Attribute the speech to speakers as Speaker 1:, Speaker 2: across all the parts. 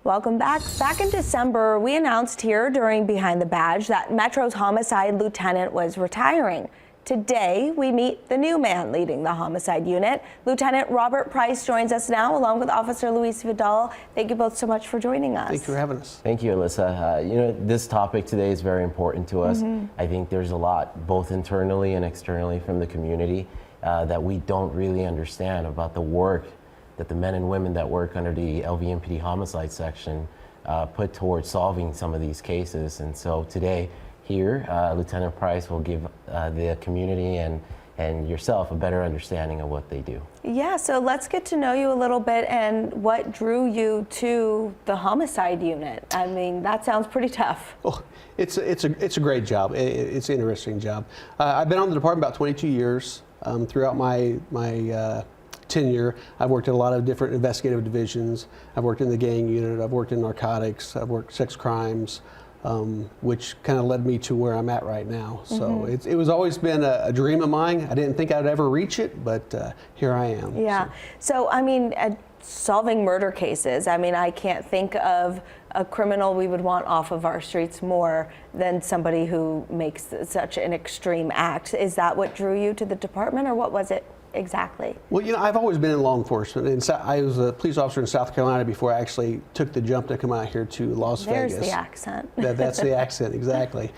Speaker 1: Welcome back. Back in December, we announced here during Behind the Badge that Metro's homicide lieutenant was retiring. Today, we meet the new man leading the homicide unit. Lieutenant Robert Price joins us now, along with Officer Luis Vidal. Thank you both so much for joining us.
Speaker 2: Thank you for having us.
Speaker 3: Thank you, Alyssa. This topic today is very important to us. I think there's a lot, both internally and externally from the community, that we don't really understand about the work that the men and women that work under the LVMPD homicide section put towards solving some of these cases. And so today here, Lieutenant Price will give the community and yourself a better understanding of what they do.
Speaker 1: Yeah, so let's get to know you a little bit and what drew you to the homicide unit. I mean, that sounds pretty tough.
Speaker 2: Oh, it's a great job. It's an interesting job. I've been on the department about 22 years. Throughout my tenure, I've worked in a lot of different investigative divisions. I've worked in the gang unit, I've worked in narcotics, I've worked sex crimes, which kind of led me to where I'm at right now. So it was always been a dream of mine. I didn't think I'd ever reach it, but here I am.
Speaker 1: Yeah. So I mean, solving murder cases, I mean, I can't think of a criminal we would want off of our streets more than somebody who makes such an extreme act. Is that what drew you to the department, or what was it exactly?
Speaker 2: Well, I've always been in law enforcement, and I was a police officer in South Carolina before I actually took the jump to come out here to Las Vegas.
Speaker 1: There's the accent.
Speaker 2: That's the accent, exactly.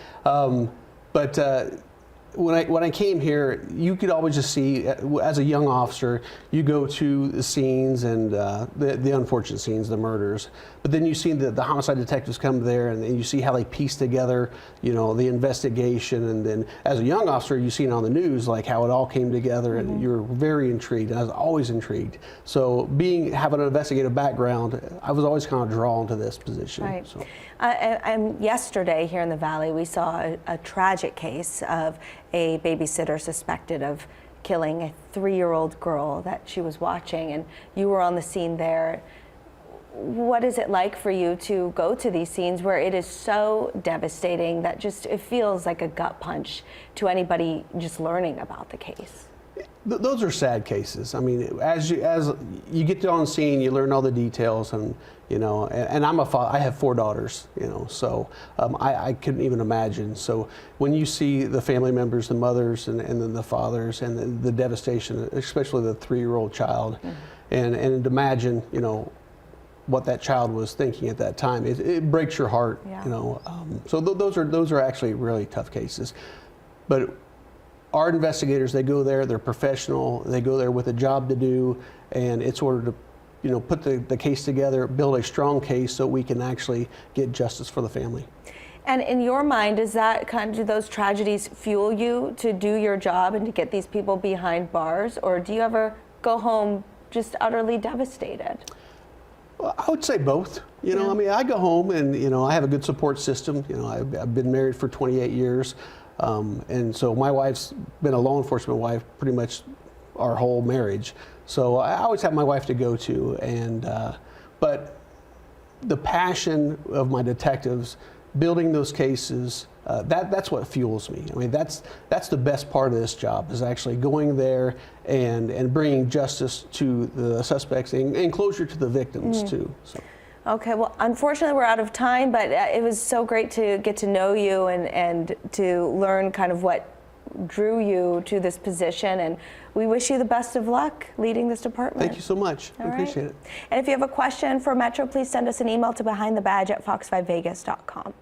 Speaker 2: When I came here, you could always just see, as a young officer, you go to the scenes and the unfortunate scenes, the murders, but then you see the homicide detectives come there and then you see how they piece together, the investigation, and then as a young officer, you see it on the news, like how it all came together, and you're very intrigued, and I was always intrigued. So having an investigative background, I was always kind of drawn to this position.
Speaker 1: Right.
Speaker 2: So.
Speaker 1: And yesterday here in the Valley, we saw a tragic case of a babysitter suspected of killing a 3-year-old girl that she was watching, and you were on the scene there. What is it like for you to go to these scenes where it is so devastating that it feels like a gut punch to anybody just learning about the case?
Speaker 2: Those are sad cases. I mean, as you get on scene, you learn all the details, and and I'm a father. I have 4 daughters, so I couldn't even imagine. So when you see the family members, the mothers, and then the fathers, and the devastation, especially the 3-year-old child, and imagine, what that child was thinking at that time, it breaks your heart.
Speaker 1: Yeah.
Speaker 2: So those are actually really tough cases, but our investigators, they go there, they're professional, they go there with a job to do, and it's ordered to put the case together, build a strong case so we can actually get justice for the family.
Speaker 1: And in your mind, does that do those tragedies fuel you to do your job and to get these people behind bars, or do you ever go home just utterly devastated?
Speaker 2: Well, I would say both. I mean, I go home and, I have a good support system. I've been married for 28 years. And so my wife's been a law enforcement wife pretty much our whole marriage. So I always have my wife to go to. But the passion of my detectives, building those cases, that's what fuels me. I mean, that's the best part of this job, is actually going there and bringing justice to the suspects and closure to the victims too. So.
Speaker 1: Okay, well, unfortunately, we're out of time, but it was so great to get to know you and to learn kind of what drew you to this position, and we wish you the best of luck leading this department.
Speaker 2: Thank you so much. I appreciate it.
Speaker 1: And if you have a question for Metro, please send us an email to behindthebadge@fox5vegas.com.